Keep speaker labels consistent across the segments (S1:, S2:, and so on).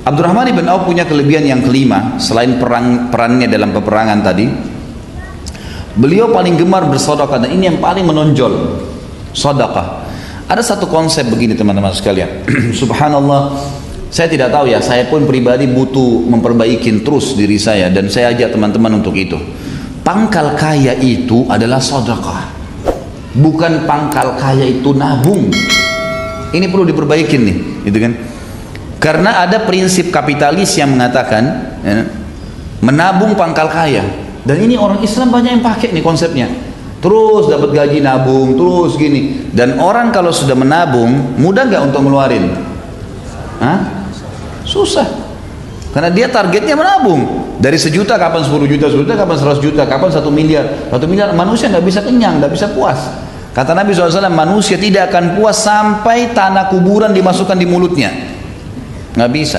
S1: Abdurrahman ibn Auf punya kelebihan yang kelima, selain perannya dalam peperangan tadi, beliau paling gemar bersedekah, dan ini yang paling menonjol, sedekah. Ada satu konsep begini teman-teman sekalian. Subhanallah, saya tidak tahu ya, saya pun pribadi butuh memperbaiki terus diri saya, dan saya ajak teman-teman untuk itu. Pangkal kaya itu adalah sedekah, bukan pangkal kaya itu nabung. Ini perlu diperbaiki nih, gitu kan? Karena ada prinsip kapitalis yang mengatakan ya, menabung pangkal kaya, dan ini orang Islam banyak yang pakai nih konsepnya. Terus dapat gaji nabung, terus gini. Dan orang kalau sudah menabung, mudah nggak untuk ngeluarin? Hah? Susah. Karena dia targetnya menabung. Dari 1 juta kapan 10 juta, 10 juta kapan 100 juta, kapan 1 miliar. 1 miliar manusia nggak bisa kenyang, nggak bisa puas. Kata Nabi SAW, manusia tidak akan puas sampai tanah kuburan dimasukkan di mulutnya. Nggak bisa.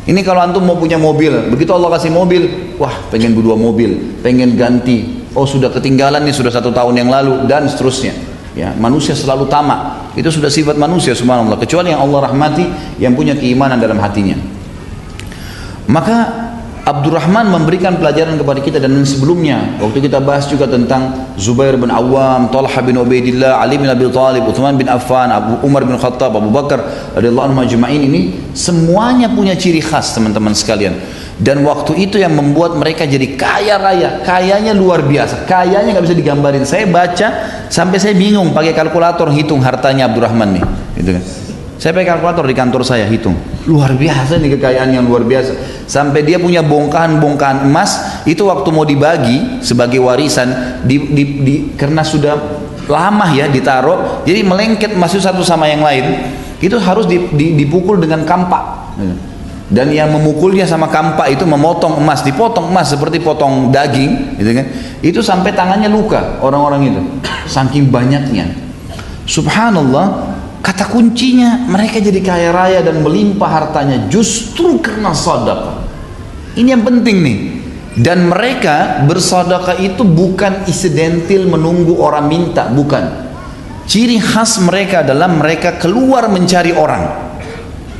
S1: Ini kalau antum mau punya mobil, begitu Allah kasih mobil, wah pengen 2 mobil, pengen ganti. Oh sudah ketinggalan nih, sudah 1 tahun yang lalu, dan seterusnya. Ya, manusia selalu tamak. Itu sudah sifat manusia, subhanallah. Kecuali yang Allah rahmati, yang punya keimanan dalam hatinya. Maka Abdurrahman memberikan pelajaran kepada kita, dan sebelumnya waktu kita bahas juga tentang Zubair bin Awam, Talha bin Ubaidillah, Ali bin Abi Thalib, Uthman bin Affan, Umar bin Khattab, Abu Bakar radhiyallahu anhum ajma'in, ini semuanya punya ciri khas teman-teman sekalian. Dan waktu itu yang membuat mereka jadi kaya raya, kayanya luar biasa, kayanya nggak bisa digambarin. Saya baca sampai saya bingung, pakai kalkulator hitung hartanya Abdurrahman nih, gitu kan. Saya pakai kalkulator di kantor saya hitung, luar biasa nih, kekayaan yang luar biasa. Sampai dia punya bongkahan-bongkahan emas, itu waktu mau dibagi sebagai warisan, karena sudah lama ya ditaruh, jadi melengket emas itu satu sama yang lain, itu harus dipukul dengan kampak. Dan yang memukulnya sama kampak itu memotong emas, dipotong emas seperti potong daging, gitu kan? Itu sampai tangannya luka orang-orang itu, saking banyaknya. Subhanallah. Kata kuncinya mereka jadi kaya raya dan melimpah hartanya justru karena sedekah. Ini yang penting nih. Dan mereka bersedekah itu bukan insidental menunggu orang minta, bukan. Ciri khas mereka adalah mereka keluar mencari orang.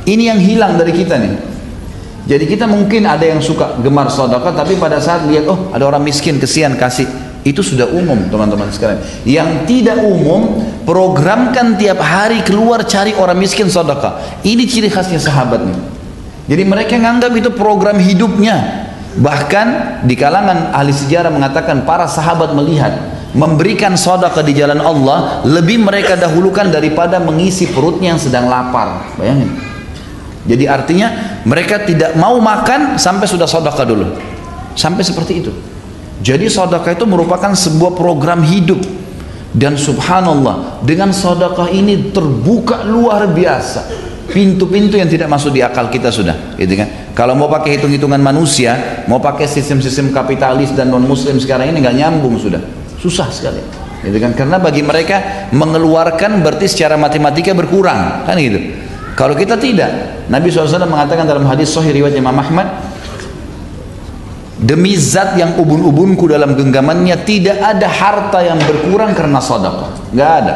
S1: Ini yang hilang dari kita nih. Jadi kita mungkin ada yang suka gemar sedekah, tapi pada saat lihat, oh ada orang miskin, kesian, kasih. Itu sudah umum teman-teman sekalian. Yang tidak umum, programkan tiap hari keluar cari orang miskin sedekah. Ini ciri khasnya sahabat nih. Jadi mereka menganggap itu program hidupnya. Bahkan di kalangan ahli sejarah mengatakan para sahabat melihat memberikan sedekah di jalan Allah lebih mereka dahulukan daripada mengisi perutnya yang sedang lapar. Bayangin. Jadi artinya mereka tidak mau makan sampai sudah sedekah dulu. Sampai seperti itu. Jadi sedekah itu merupakan sebuah program hidup. Dan subhanallah, dengan sedekah ini terbuka luar biasa pintu-pintu yang tidak masuk di akal kita sudah, gitu kan? Kalau mau pakai hitung-hitungan manusia, mau pakai sistem-sistem kapitalis dan non muslim sekarang ini nggak nyambung sudah. Susah sekali. Gitu kan? Karena bagi mereka mengeluarkan berarti secara matematika berkurang, kan gitu. Kalau kita tidak, Nabi SAW mengatakan dalam hadis sahih riwayat Imam Ahmad, demi zat yang ubun-ubunku dalam genggamannya, tidak ada harta yang berkurang karena sedekah, nggak ada.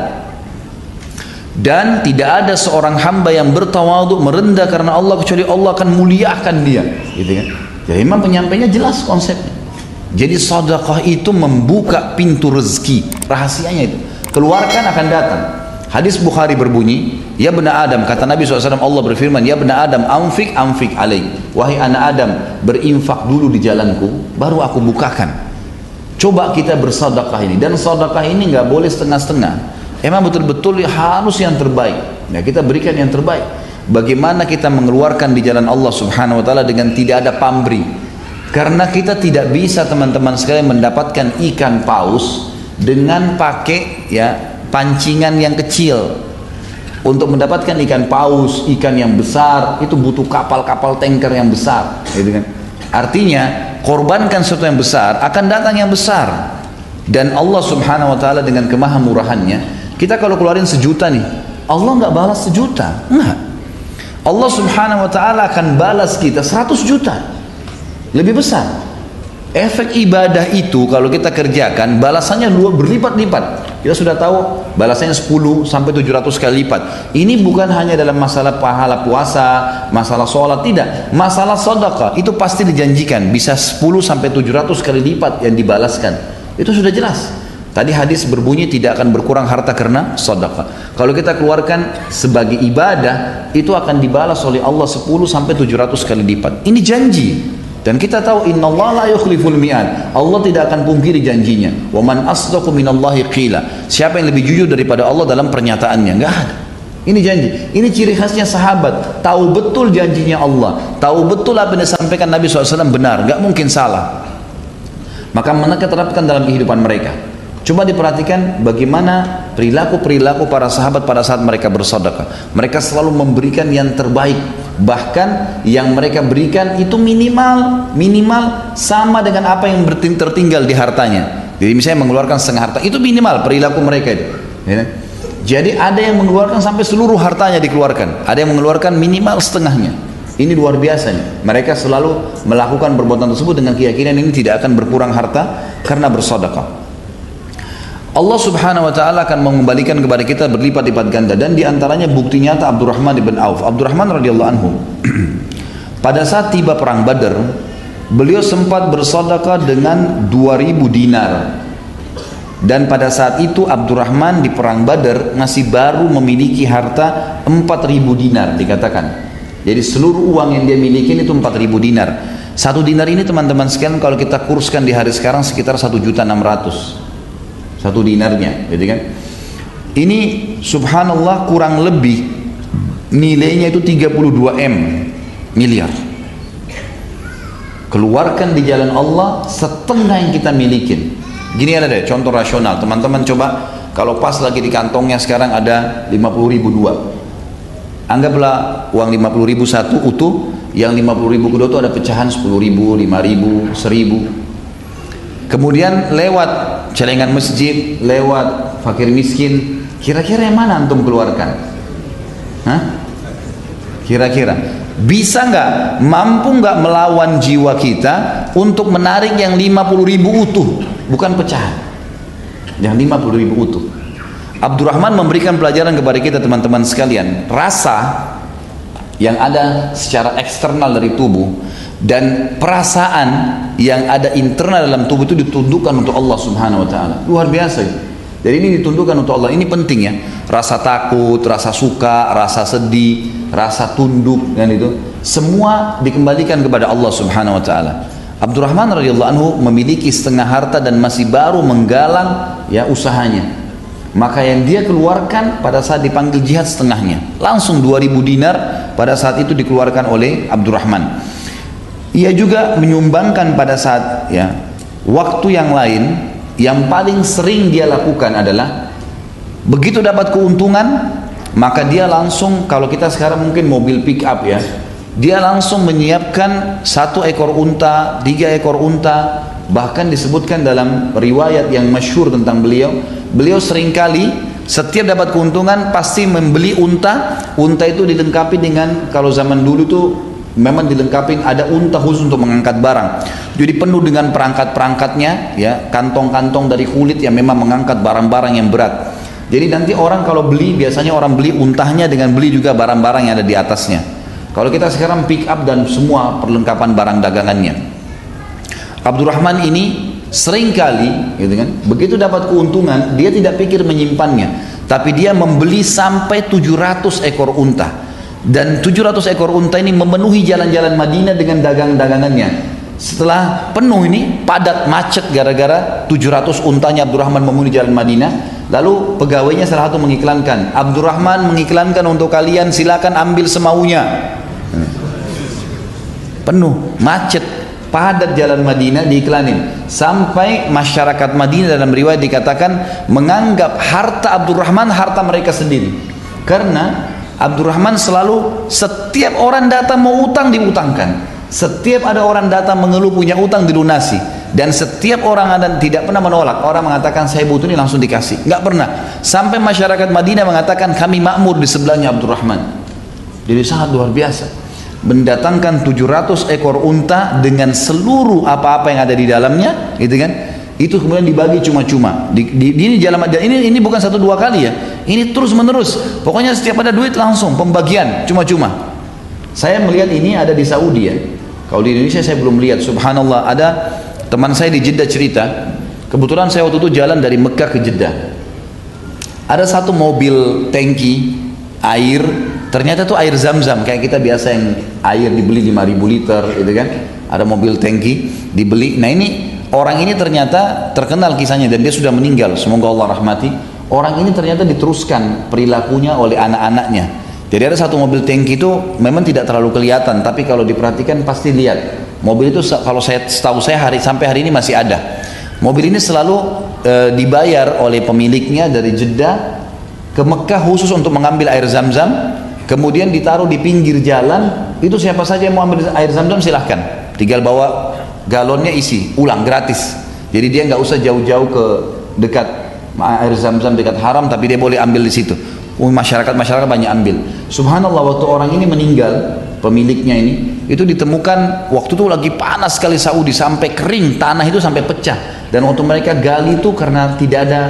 S1: Dan tidak ada seorang hamba yang bertawadhu, merendah karena Allah, kecuali Allah akan muliakan dia, gitu kan? Jadi memang penyampainya jelas konsepnya. Jadi sedekah itu membuka pintu rezeki, rahasianya itu. Keluarkan akan datang. Hadis Bukhari berbunyi, ya bena Adam, kata Nabi SAW, Allah berfirman, ya bena Adam, anfik alaik. Wahai anak Adam, berinfak dulu di jalanku, baru aku bukakan. Coba kita bersedekah ini, dan sedekah ini nggak boleh setengah-setengah. Emang betul-betul harus yang terbaik. Ya, kita berikan yang terbaik. Bagaimana kita mengeluarkan di jalan Allah Subhanahu Wa Taala dengan tidak ada pamrih? Karena kita tidak bisa teman-teman sekalian mendapatkan ikan paus dengan pakai ya pancingan yang kecil. Untuk mendapatkan ikan paus, ikan yang besar, itu butuh kapal-kapal tanker yang besar, gitu kan? Artinya korbankan sesuatu yang besar, akan datang yang besar. Dan Allah Subhanahu Wa Taala dengan kemahamurahannya, kita kalau keluarin 1 juta nih, Allah nggak balas 1 juta, enggak. Allah Subhanahu Wa Taala akan balas kita 100 juta, lebih besar. Efek ibadah itu kalau kita kerjakan, balasannya berlipat-lipat. Kita sudah tahu balasannya 10 sampai 700 kali lipat. Ini bukan hanya dalam masalah pahala puasa, masalah sholat, tidak. Masalah sedekah itu pasti dijanjikan bisa 10 sampai 700 kali lipat yang dibalaskan. Itu sudah jelas. Tadi hadis berbunyi tidak akan berkurang harta karena sedekah. Kalau kita keluarkan sebagai ibadah, itu akan dibalas oleh Allah 10 sampai 700 kali lipat. Ini janji. Dan kita tahu innallaha la yukhliful mi'ad. Allah tidak akan pungkiri janjinya. Wa man asdaqu minallahi qila. Siapa yang lebih jujur daripada Allah dalam pernyataannya? Enggak ada. Ini janji. Ini ciri khasnya sahabat. Tahu betul janjinya Allah. Tahu betul apa yang disampaikan Nabi SAW benar. Enggak mungkin salah. Maka mereka terapkan dalam kehidupan mereka. Coba diperhatikan bagaimana perilaku-perilaku para sahabat pada saat mereka bersedekah. Mereka selalu memberikan yang terbaik. Bahkan yang mereka berikan itu minimal sama dengan apa yang tertinggal di hartanya. Jadi misalnya mengeluarkan setengah harta, itu minimal perilaku mereka itu. Ya. Jadi ada yang mengeluarkan sampai seluruh hartanya dikeluarkan. Ada yang mengeluarkan minimal setengahnya. Ini luar biasanya. Mereka selalu melakukan perbuatan tersebut dengan keyakinan ini tidak akan berkurang harta karena bersedekah. Allah Subhanahu wa taala akan mengembalikan kepada kita berlipat-lipat ganda, dan diantaranya bukti nyata Abdurrahman bin Auf. Abdurrahman radhiyallahu anhu pada saat tiba perang Badar, beliau sempat bersedekah dengan 2000 dinar. Dan pada saat itu Abdurrahman di perang Badar masih baru memiliki harta 4000 dinar dikatakan. Jadi seluruh uang yang dia miliki itu 4000 dinar. 1 dinar ini teman-teman sekalian kalau kita kurskan di hari sekarang sekitar 1.600.000. 1 dinarnya, gitu kan? Ini subhanallah kurang lebih nilainya itu 32 miliar. Keluarkan di jalan Allah setengah yang kita milikin. Gini ada deh contoh rasional, teman-teman coba kalau pas lagi di kantongnya sekarang ada 50.000 dua. Anggaplah uang 50.000 satu utuh, yang 50.000 kedua itu ada pecahan 10.000, 5.000, 1.000. Kemudian lewat celengan masjid, lewat fakir miskin, kira-kira yang mana antum keluarkan? Hah? Kira-kira bisa nggak, mampu nggak melawan jiwa kita untuk menarik yang 50.000 utuh, bukan pecahan, yang 50.000 utuh. Abdurrahman memberikan pelajaran kepada kita teman-teman sekalian, rasa yang ada secara eksternal dari tubuh dan perasaan yang ada internal dalam tubuh itu ditundukkan untuk Allah Subhanahu wa taala. Luar biasa. Jadi ini ditundukkan untuk Allah. Ini penting ya. Rasa takut, rasa suka, rasa sedih, rasa tunduk dan itu semua dikembalikan kepada Allah Subhanahu wa taala. Abdurrahman radhiyallahu anhu memiliki setengah harta dan masih baru menggalang ya usahanya. Maka yang dia keluarkan pada saat dipanggil jihad setengahnya. Langsung 2000 dinar pada saat itu dikeluarkan oleh Abdurrahman. Ia juga menyumbangkan pada saat ya waktu yang lain, yang paling sering dia lakukan adalah begitu dapat keuntungan maka dia langsung, kalau kita sekarang mungkin mobil pick up ya, dia langsung menyiapkan 1 ekor unta, 3 ekor unta. Bahkan disebutkan dalam riwayat yang masyhur tentang beliau seringkali setiap dapat keuntungan pasti membeli unta. Unta itu dilengkapi dengan, kalau zaman dulu tuh memang dilengkapi ada unta khusus untuk mengangkat barang. Jadi penuh dengan perangkat-perangkatnya ya, kantong-kantong dari kulit yang memang mengangkat barang-barang yang berat. Jadi nanti orang kalau beli, biasanya orang beli untahnya dengan beli juga barang-barang yang ada di atasnya. Kalau kita sekarang pick up dan semua perlengkapan barang dagangannya. Abdurrahman ini seringkali gitu kan, begitu dapat keuntungan dia tidak pikir menyimpannya, tapi dia membeli sampai 700 ekor unta. Dan 700 ekor unta ini memenuhi jalan-jalan Madinah dengan dagang-dagangannya. Setelah penuh ini, padat macet gara-gara 700 untanya Abdurrahman memenuhi jalan Madinah. Lalu pegawainya salah satu mengiklankan, Abdurrahman mengiklankan untuk kalian, silakan ambil semaunya. Penuh, macet, padat jalan Madinah diiklanin. Sampai masyarakat Madinah dalam riwayat dikatakan menganggap harta Abdurrahman harta mereka sendiri. Karena Abdurrahman selalu setiap orang datang mau utang diutangkan, setiap ada orang datang mengeluh punya utang dilunasi, dan setiap orang ada tidak pernah menolak. Orang mengatakan saya butuh ini langsung dikasih, nggak pernah. Sampai masyarakat Madinah mengatakan kami makmur di sebelahnya Abdurrahman. Jadi sangat luar biasa, mendatangkan 700 ekor unta dengan seluruh apa-apa yang ada di dalamnya, gitu kan? Itu kemudian dibagi cuma-cuma. Ini jalan, ini bukan satu dua kali ya. Ini terus menerus. Pokoknya setiap ada duit langsung pembagian cuma-cuma. Saya melihat ini ada di Saudi ya. Kalau di Indonesia saya belum lihat. Subhanallah, ada teman saya di Jeddah cerita. Kebetulan saya waktu itu jalan dari Mekah ke Jeddah. Ada satu mobil tangki air, ternyata itu air Zam-Zam kayak kita biasa yang air dibeli 5.000 liter gitu kan. Ada mobil tangki dibeli. Nah ini orang ini ternyata terkenal kisahnya dan dia sudah meninggal, semoga Allah rahmati. Orang ini ternyata diteruskan perilakunya oleh anak-anaknya. Jadi ada satu mobil tangki itu memang tidak terlalu kelihatan, tapi kalau diperhatikan pasti lihat. Mobil itu kalau setahu saya sampai hari ini masih ada. Mobil ini selalu dibayar oleh pemiliknya dari Jeddah ke Mekah khusus untuk mengambil air Zam-Zam, kemudian ditaruh di pinggir jalan. Itu siapa saja yang mau ambil air Zam-Zam silahkan, tinggal bawa galonnya isi, ulang gratis. Jadi dia nggak usah jauh-jauh ke dekat air Zam-Zam dekat haram, tapi dia boleh ambil di situ. Masyarakat banyak ambil. Subhanallah, waktu orang ini meninggal, pemiliknya ini, itu ditemukan waktu itu lagi panas sekali Saudi, sampai kering, tanah itu sampai pecah. Dan waktu mereka gali itu karena tidak ada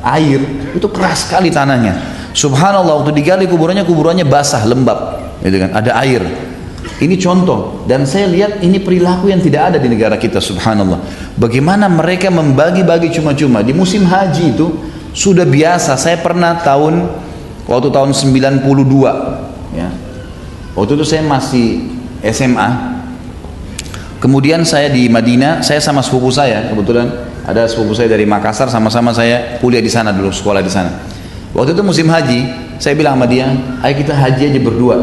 S1: air, itu keras sekali tanahnya. Subhanallah, waktu digali kuburannya basah, lembab, gitu kan, ada air. Ini contoh, dan saya lihat ini perilaku yang tidak ada di negara kita. Subhanallah, bagaimana mereka membagi-bagi cuma-cuma. Di musim haji itu sudah biasa. Saya pernah waktu tahun 92 ya, waktu itu saya masih SMA. Kemudian saya di Madinah, saya sama sepupu saya, kebetulan ada sepupu saya dari Makassar, sama-sama saya kuliah di sana dulu, sekolah di sana. Waktu itu musim haji, saya bilang sama dia, ayo kita haji aja berdua.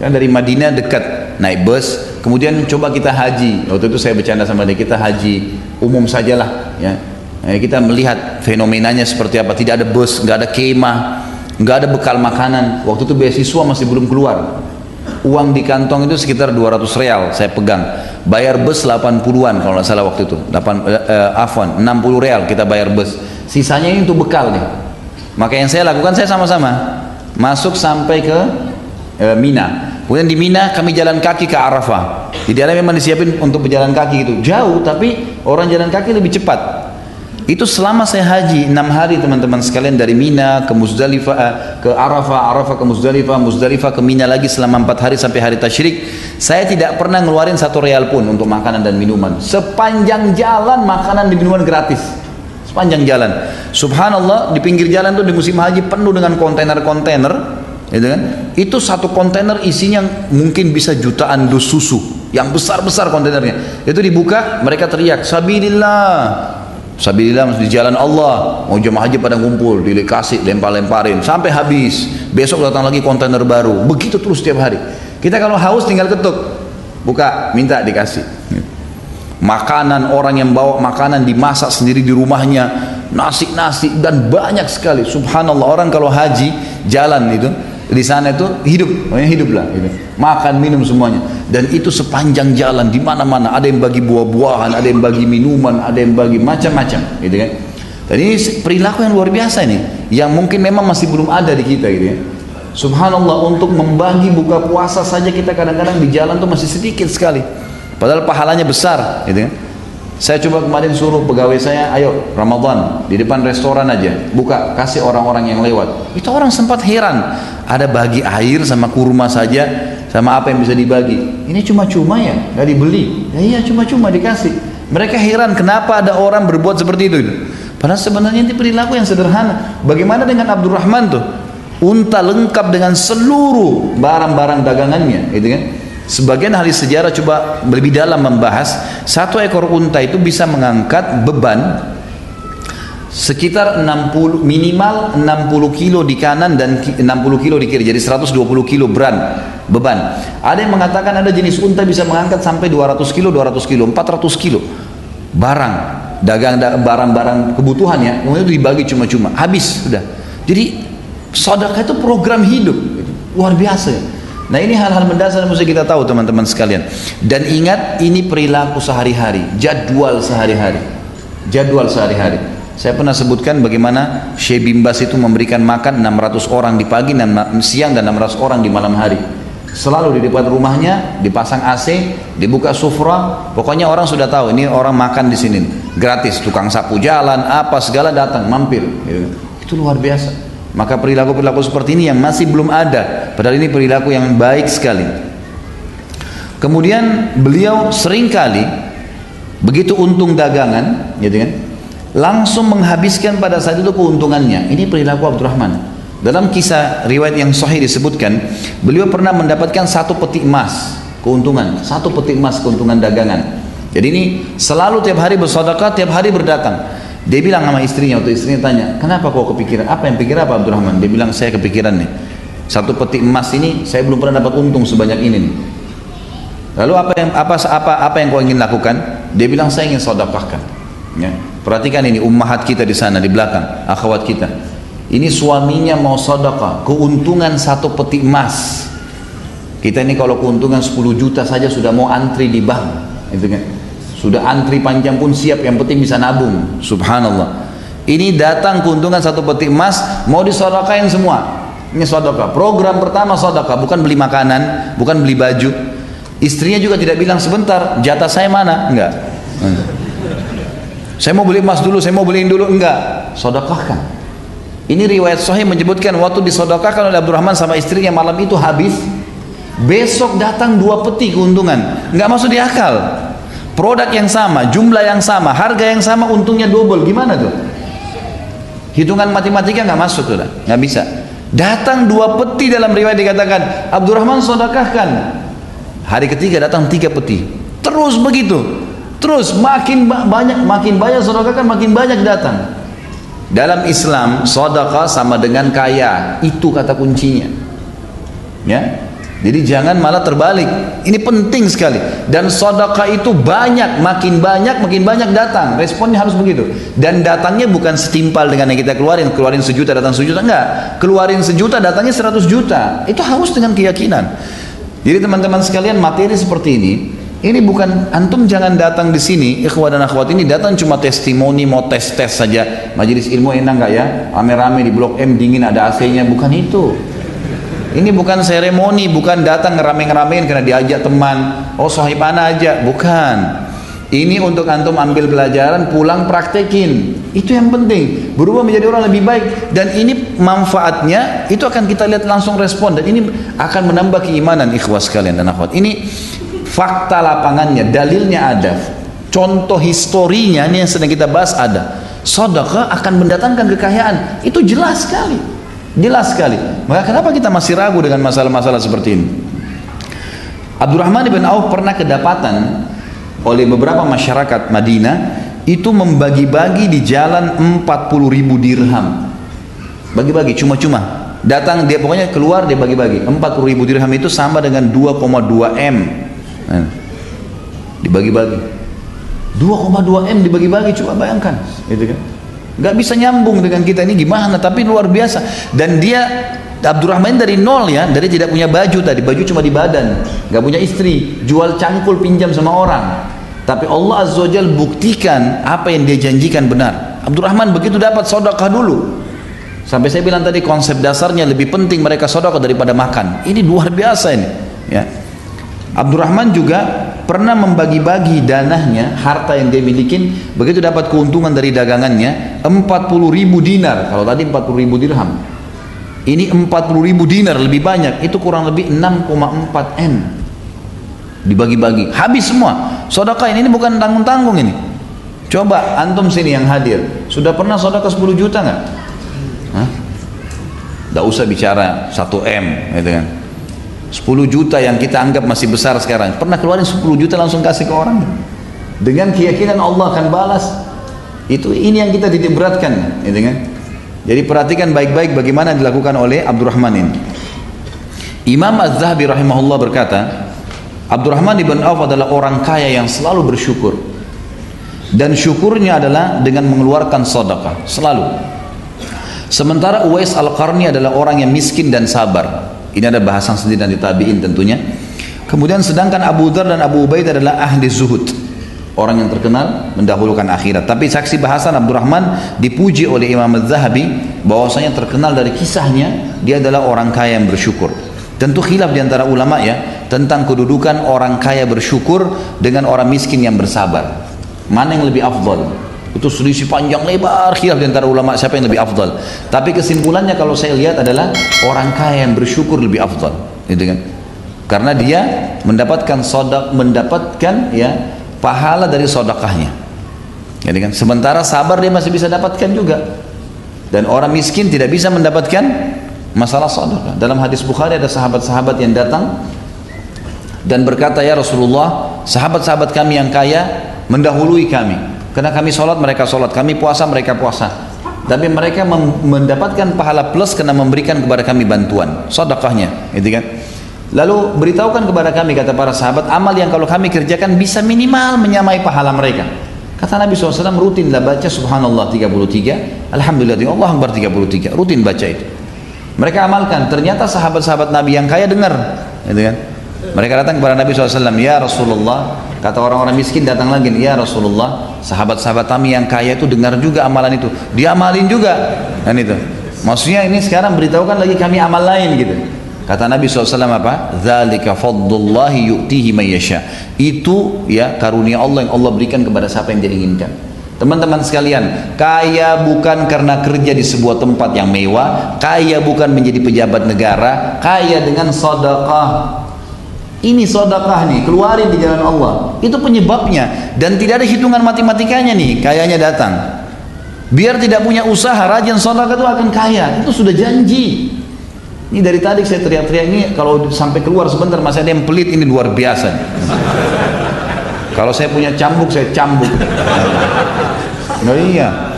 S1: Kan dari Madinah dekat, naik bus, kemudian coba kita haji. Waktu itu saya bercanda sama dia, kita haji umum sajalah ya. Kita melihat fenomenanya seperti apa. Tidak ada bus, nggak ada kemah, nggak ada bekal makanan. Waktu itu beasiswa masih belum keluar. Uang di kantong itu sekitar 200 real saya pegang. Bayar bus 80-an kalau nggak salah waktu itu. 60 real kita bayar bus. Sisanya ini untuk bekal nih. Maka yang saya lakukan, saya sama-sama masuk sampai ke Mina. Kemudian di Mina kami jalan kaki ke Arafah. Di dalam memang disiapin untuk berjalan kaki gitu. Jauh, tapi orang jalan kaki lebih cepat. Itu selama saya haji 6 hari teman-teman sekalian, dari Mina ke Muzdalifah, ke Arafah, Arafah ke Muzdalifah, Muzdalifah ke Mina lagi selama 4 hari sampai hari tasyrik. Saya tidak pernah ngeluarin 1 real pun untuk makanan dan minuman. Sepanjang jalan makanan dan minuman gratis. Sepanjang jalan. Subhanallah, di pinggir jalan tuh di musim haji penuh dengan kontainer-kontainer, gitu kan? Itu satu kontainer isinya mungkin bisa jutaan dus susu, yang besar-besar kontainernya. Itu dibuka, mereka teriak, "Sabilillah." Sabilillah, di jalan Allah. Mau jemaah haji pada ngumpul, dikasih, lempar-lemparin sampai habis. Besok datang lagi kontainer baru. Begitu terus setiap hari. Kita kalau haus tinggal ketuk, buka, minta, dikasih. Makanan, orang yang bawa makanan dimasak sendiri di rumahnya, nasi dan banyak sekali. Subhanallah, orang kalau haji jalan itu di sana itu hiduplah gitu. Makan minum semuanya, dan itu sepanjang jalan di mana-mana ada yang bagi buah-buahan, ada yang bagi minuman, ada yang bagi macam-macam gitu kan. Dan ini perilaku yang luar biasa ini, yang mungkin memang masih belum ada di kita gitu ya. Subhanallah, untuk membagi buka puasa saja kita kadang-kadang di jalan tuh masih sedikit sekali, padahal pahalanya besar gitu kan. Saya coba kemarin suruh pegawai saya, ayo Ramadan di depan restoran aja buka, kasih orang-orang yang lewat. Itu orang sempat heran, ada bagi air sama kurma saja, sama apa yang bisa dibagi. Ini cuma-cuma ya, nggak dibeli. Ya iya, cuma-cuma dikasih. Mereka heran kenapa ada orang berbuat seperti itu. Padahal sebenarnya ini perilaku yang sederhana. Bagaimana dengan Abdurrahman tuh? Unta lengkap dengan seluruh barang-barang dagangannya, gitu kan? Sebagian ahli sejarah coba lebih dalam membahas, satu ekor unta itu bisa mengangkat beban sekitar minimal 60 kilo di kanan dan 60 kilo di kiri, jadi 120 kilo beban. Ada yang mengatakan ada jenis unta bisa mengangkat sampai 200 kilo, 400 kilo barang-barang kebutuhan ya, kemudian itu dibagi cuma-cuma, habis sudah. Jadi sedekah itu program hidup, luar biasa ya. Nah ini hal-hal mendasar yang mesti kita tahu teman-teman sekalian. Dan ingat, ini perilaku sehari-hari, jadwal sehari-hari. Saya pernah sebutkan bagaimana Syekh bin Baz itu memberikan makan 600 orang di pagi, siang, dan 600 orang di malam hari. Selalu di depan rumahnya dipasang AC, dibuka sufra, pokoknya orang sudah tahu ini orang makan di sini gratis, tukang sapu jalan apa segala datang mampir, gitu. Itu luar biasa. Maka perilaku-perilaku seperti ini yang masih belum ada, padahal ini perilaku yang baik sekali. Kemudian beliau seringkali begitu untung dagangan, gitu kan, langsung menghabiskan pada saat itu keuntungannya. Ini perilaku Abdurrahman. Dalam kisah riwayat yang sahih disebutkan, beliau pernah mendapatkan 1 peti emas keuntungan, 1 peti emas keuntungan dagangan. Jadi ini selalu tiap hari bersedekah, tiap hari berdatang. Dia bilang sama istrinya, waktu istrinya tanya, kenapa kau kepikiran? Apa yang pikir apa Abdurrahman? Dia bilang, saya kepikiran nih, 1 peti emas ini saya belum pernah dapat untung sebanyak ini nih. Lalu apa yang kau ingin lakukan? Dia bilang, saya ingin sedekahkan. Ya. Perhatikan ini ummahat kita di sana di belakang, akhwat kita. Ini suaminya mau sedekah, keuntungan 1 peti emas. Kita ini kalau keuntungan 10 juta saja sudah mau antri di bank, gitu kan? Sudah antri panjang pun siap, yang penting bisa nabung. Subhanallah. Ini datang keuntungan 1 peti emas, mau disedekahin semua. Ini sedekah. Program pertama sedekah, bukan beli makanan, bukan beli baju. Istrinya juga tidak bilang sebentar, jatah saya mana? Enggak. Saya mau beli emas dulu, saya mau beliin dulu, enggak. Sedekahkan. Ini riwayat sahih menyebutkan waktu disedekahkan oleh Abdurrahman sama istrinya malam itu habis, besok datang 2 peti keuntungan. Nggak masuk di akal. Produk yang sama, jumlah yang sama, harga yang sama, untungnya double. Gimana tuh? Hitungan matematika nggak masuk tuh, nggak bisa. Datang 2 peti, dalam riwayat dikatakan Abdurrahman sedekahkan. Hari ketiga datang 3 peti. Terus begitu. Terus makin banyak sedekahkan, makin banyak datang. Dalam Islam, sedekah sama dengan kaya. Itu kata kuncinya. Ya. Jadi jangan malah terbalik. Ini penting sekali. Dan sedekah itu makin banyak datang. Responnya harus begitu. Dan datangnya bukan setimpal dengan yang kita keluarin 1 juta datang 1 juta, enggak. Keluarin 1 juta datangnya 100 juta. Itu harus dengan keyakinan. Jadi teman-teman sekalian, materi seperti ini bukan, antum jangan datang di sini, ikhwah dan akhwat, ini datang cuma testimoni, mau tes saja. Majelis ilmu enak nggak ya? Rame-rame di Blok M dingin ada AC-nya, bukan itu. Ini bukan seremoni, bukan datang ngerame-ngeramein karena diajak teman. Oh sahib ana aja, bukan. Ini untuk antum ambil pelajaran, pulang praktekin. Itu yang penting. Berubah menjadi orang lebih baik. Dan ini manfaatnya, itu akan kita lihat langsung respon. Dan ini akan menambah keimanan ikhwah sekalian dan akhwat. Ini fakta lapangannya, dalilnya ada, contoh historinya ini yang sedang kita bahas ada. Sedekah akan mendatangkan kekayaan, itu jelas sekali, Maka kenapa kita masih ragu dengan masalah-masalah seperti ini? Abdurrahman bin Auf pernah kedapatan oleh beberapa masyarakat Madinah itu membagi-bagi di jalan 40.000 dirham, bagi-bagi cuma-cuma. Datang dia, pokoknya keluar dia bagi-bagi. 40.000 dirham itu sama dengan 2,2 M. Dibagi-bagi 2,2 M dibagi-bagi, coba bayangkan, gitu kan? Nggak bisa nyambung dengan kita ini gimana, tapi luar biasa. Dan dia Abdurrahman dari nol ya, dari tidak punya baju tadi, baju cuma di badan, nggak punya istri, jual cangkul pinjam sama orang. Tapi Allah Azza wa Jalla buktikan apa yang dia janjikan benar. Abdurrahman begitu dapat sedekah dulu. Sampai saya bilang tadi konsep dasarnya lebih penting mereka sedekah daripada makan. Ini luar biasa ini, ya. Abdurrahman juga pernah membagi-bagi danahnya, harta yang dia milikin, begitu dapat keuntungan dari dagangannya 40.000 dinar. Kalau tadi 40.000 dirham, ini 40.000 dinar, lebih banyak, itu kurang lebih 6,4 M. Dibagi-bagi, habis semua. Sedekah ini bukan tanggung-tanggung ini. Coba antum sini yang hadir, sudah pernah sedekah 10 juta nggak? Nggak usah bicara 1 M, gitu kan? 10 juta yang kita anggap masih besar sekarang, pernah keluarin 10 juta langsung kasih ke orang dengan keyakinan Allah akan balas. Ini yang kita titik beratkan, gitu kan? Jadi perhatikan baik-baik bagaimana dilakukan oleh Abdurrahman ini. Imam Az-Zahabi rahimahullah berkata, Abdurrahman ibn Auf adalah orang kaya yang selalu bersyukur, dan syukurnya adalah dengan mengeluarkan sedekah selalu. Sementara Uwais Al-Qarni adalah orang yang miskin dan sabar. Ini ada bahasan sendiri dan ditabiin tentunya. Kemudian sedangkan Abu Dzar dan Abu Ubaid adalah ahli zuhud, orang yang terkenal mendahulukan akhirat. Tapi saksi bahasan Abdurrahman dipuji oleh Imam Az-Zahabi bahwasanya terkenal dari kisahnya dia adalah orang kaya yang bersyukur. Tentu khilaf di antara ulama ya tentang kedudukan orang kaya bersyukur dengan orang miskin yang bersabar. Mana yang lebih afdal? Itu selisih panjang lebar khilaf di antara ulama siapa yang lebih afdal. Tapi kesimpulannya kalau saya lihat adalah orang kaya yang bersyukur lebih afdal, gitu kan? Karena dia mendapatkan ya pahala dari sedekahnya. Gitu kan? Sementara sabar dia masih bisa dapatkan juga. Dan orang miskin tidak bisa mendapatkan masalah sedekah. Dalam hadis Bukhari ada sahabat-sahabat yang datang dan berkata, ya Rasulullah, sahabat-sahabat kami yang kaya mendahului kami. Karena kami sholat, mereka sholat. Kami puasa, mereka puasa. Tapi mereka mendapatkan pahala plus karena memberikan kepada kami bantuan, sedekahnya, gitu kan? Lalu beritahukan kepada kami, kata para sahabat, amal yang kalau kami kerjakan bisa minimal menyamai pahala mereka. Kata Nabi SAW, rutinlah baca subhanallah 33, alhamdulillah, Allah Akbar 33, rutin baca itu. Mereka amalkan, ternyata sahabat-sahabat Nabi yang kaya dengar, gitu kan? Mereka datang kepada Nabi SAW, ya Rasulullah, kata orang-orang miskin datang lagi, ya Rasulullah, sahabat-sahabat kami yang kaya itu dengar juga amalan itu, dia amalin juga, dan itu. Maksudnya ini sekarang beritahukan lagi kami amal lain, gitu. Kata Nabi SAW apa? Dzalika fadlullahi yu'tihi man yasha. Itu ya karunia Allah yang Allah berikan kepada siapa yang dia inginkan. Teman-teman sekalian, kaya bukan karena kerja di sebuah tempat yang mewah, kaya bukan menjadi pejabat negara, kaya dengan sedekah. Ini sedekah nih, keluarin di jalan Allah. Itu penyebabnya dan tidak ada hitungan matematikanya nih, kayanya datang. Biar tidak punya usaha, rajin sedekah itu akan kaya. Itu sudah janji. Ini dari tadi saya teriak-teriak ini, kalau sampai keluar sebentar masih ada yang pelit, ini luar biasa. Kalau saya punya cambuk, saya cambuk. Nah, iya,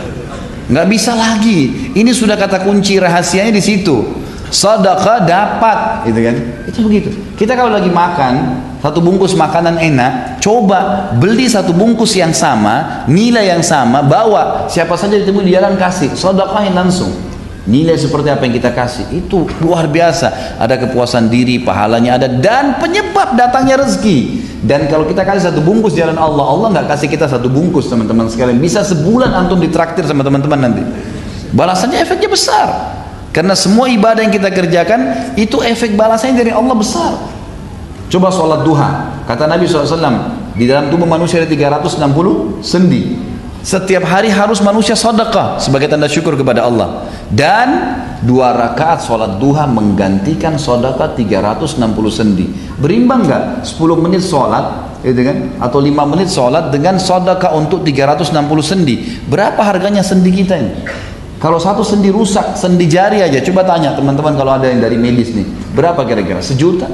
S1: nggak bisa lagi. Ini sudah kata kunci rahasianya di situ. Sedekah dapat, gitu kan? Itu begitu. Kita kalau lagi makan satu bungkus makanan enak, coba beli satu bungkus yang sama, nilai yang sama, bawa siapa saja ditemui di jalan, kasih, sedekahin langsung. Nilai seperti apa yang kita kasih itu luar biasa, ada kepuasan diri, pahalanya ada, dan penyebab datangnya rezeki. Dan kalau kita kasih satu bungkus jalan Allah, Allah nggak kasih kita satu bungkus, teman-teman sekalian, bisa sebulan antum ditraktir sama teman-teman nanti. Balasannya efeknya besar, karena semua ibadah yang kita kerjakan itu efek balasannya dari Allah besar. Coba sholat duha, kata Nabi SAW, di dalam tubuh manusia ada 360 sendi. Setiap hari harus manusia sedekah sebagai tanda syukur kepada Allah. Dan 2 rakaat sholat duha menggantikan sedekah 360 sendi. Berimbang nggak? 10 menit sholat, gitu kan? Atau 5 menit sholat dengan sedekah untuk 360 sendi. Berapa harganya sendi kita ini? Kalau satu sendi rusak, sendi jari aja, coba tanya teman-teman kalau ada yang dari medis nih, berapa kira-kira? 1 juta?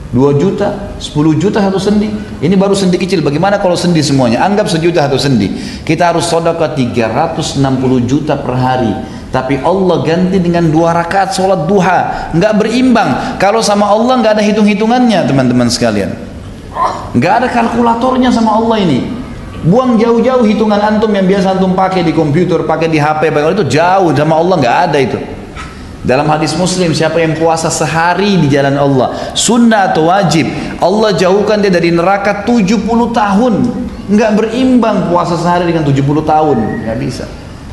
S1: 2 juta, 10 juta satu sendi. Ini baru sendi kecil, bagaimana kalau sendi semuanya? Anggap 1 juta satu sendi. Kita harus sedekah 360 juta per hari. Tapi Allah ganti dengan 2 rakaat sholat duha. Nggak berimbang. Kalau sama Allah nggak ada hitung-hitungannya, teman-teman sekalian. Nggak ada kalkulatornya sama Allah ini. Buang jauh-jauh hitungan antum yang biasa antum pakai di komputer, pakai di HP, itu jauh, sama Allah nggak ada itu. Dalam hadis Muslim, siapa yang puasa sehari di jalan Allah, sunnah atau wajib, Allah jauhkan dia dari neraka 70 tahun. Nggak berimbang puasa sehari dengan 70 tahun, nggak bisa.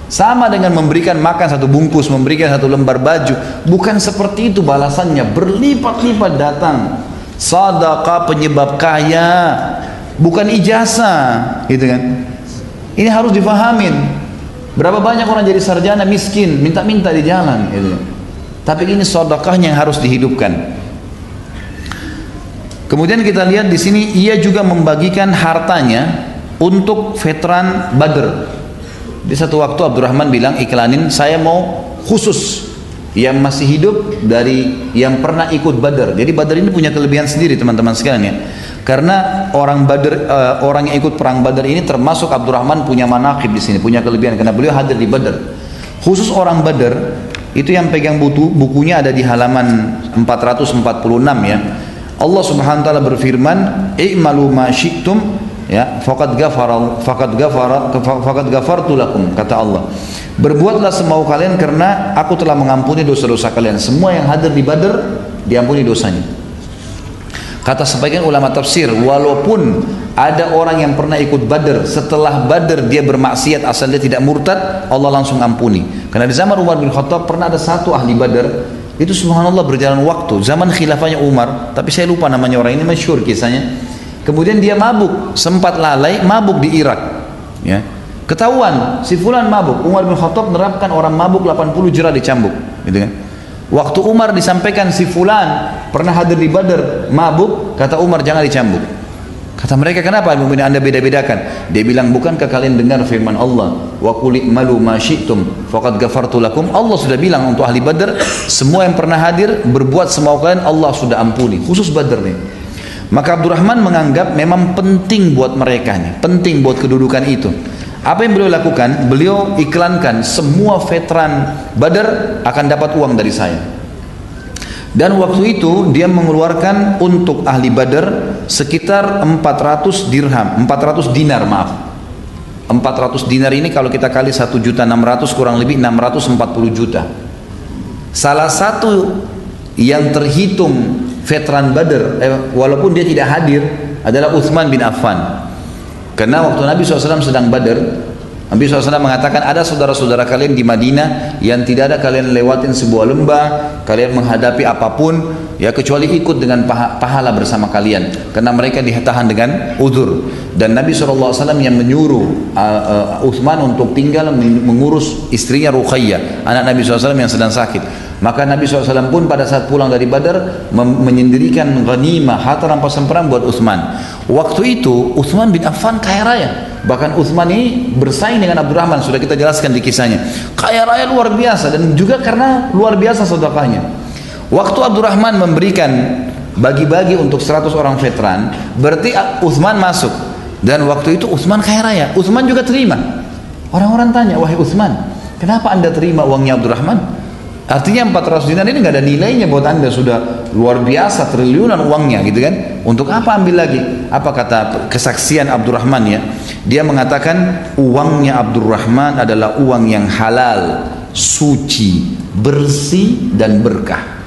S1: Sama dengan memberikan makan satu bungkus, memberikan satu lembar baju, bukan seperti itu balasannya, berlipat-lipat datang. Sedekah penyebab kaya, bukan ijazah, gitu kan? Ini harus difahamin. Berapa banyak orang jadi sarjana miskin, minta-minta di jalan, gitu. Tapi ini sedekahnya yang harus dihidupkan. Kemudian kita lihat di sini, ia juga membagikan hartanya untuk veteran Badr. Di satu waktu Abdurrahman bilang, iklanin, saya mau khusus yang masih hidup dari yang pernah ikut Badr. Jadi Badr ini punya kelebihan sendiri, teman-teman sekalian ya. Karena orang Badr, orang yang ikut perang Badr ini termasuk Abdurrahman punya manaqib di sini, punya kelebihan karena beliau hadir di Badr. Khusus orang Badr itu yang pegang bukunya ada di halaman 446 ya. Allah Subhanahu wa taala berfirman, "I'malu ma syi'tum ya, faqad ghafartu lakum," kata Allah. Berbuatlah semau kalian karena aku telah mengampuni dosa-dosa kalian. Semua yang hadir di Badr diampuni dosanya. Kata sebagian ulama tafsir, walaupun ada orang yang pernah ikut Badr, setelah Badr dia bermaksiat asal dia tidak murtad, Allah langsung ampuni. Karena di zaman Umar bin Khattab pernah ada satu ahli Badr Itu subhanallah berjalan waktu, zaman khilafahnya Umar, tapi saya lupa namanya orang ini, masyhur kisahnya. Kemudian dia mabuk, sempat lalai, mabuk di Irak. Ya. Ketahuan, si fulan mabuk. Umar bin Khattab menerapkan orang mabuk 80 jera dicambuk. Gitu kan. Waktu Umar disampaikan si fulan pernah hadir di Badar, mabuk, kata Umar jangan dicambuk. Kata mereka, kenapa Anda beda-bedakan? Dia bilang, bukankah kalian dengar firman Allah, wa qul i'malu ma syi'tum faqad ghafartu lakum? Allah sudah bilang untuk ahli Badar, semua yang pernah hadir berbuat semau kalian Allah sudah ampuni, khusus Badar nih. Maka Abdurrahman menganggap memang penting buat mereka nih, penting buat kedudukan itu. Apa yang beliau lakukan? Beliau iklankan semua veteran Badar akan dapat uang dari saya. Dan waktu itu dia mengeluarkan untuk ahli Badar sekitar 400 dinar maaf. 400 dinar ini kalau kita kali 1.600.000 kurang lebih 640 juta. Salah satu yang terhitung veteran Badar, walaupun dia tidak hadir, adalah Utsman bin Affan. Karena waktu Nabi SAW sedang Badar, Nabi SAW mengatakan, ada saudara-saudara kalian di Madinah yang tidak ada kalian lewatin sebuah lembah, kalian menghadapi apapun, ya kecuali ikut dengan pahala bersama kalian, karena mereka ditahan dengan udzur. Dan Nabi SAW yang menyuruh Utsman untuk tinggal mengurus istrinya Ruqayyah, anak Nabi SAW yang sedang sakit. Maka Nabi SAW pun pada saat pulang dari Badar menyendirikan ghanimah, harta rampasan perang buat Utsman. Waktu itu Utsman bin Affan kaya raya. Bahkan Utsman ini bersaing dengan Abdurrahman, sudah kita jelaskan di kisahnya. Kaya raya luar biasa, dan juga karena luar biasa sedekahnya. Waktu Abdurrahman memberikan bagi-bagi untuk 100 orang veteran, berarti Utsman masuk. Dan waktu itu Utsman kaya raya, Utsman juga terima. Orang-orang tanya, wahai Utsman, kenapa anda terima uangnya Abdurrahman? Artinya 400 dinar ini nggak ada nilainya buat anda, sudah luar biasa, triliunan uangnya gitu kan. Untuk apa ambil lagi? Apa kata kesaksian Abdurrahman ya? Dia mengatakan uangnya Abdurrahman adalah uang yang halal, suci, bersih dan berkah.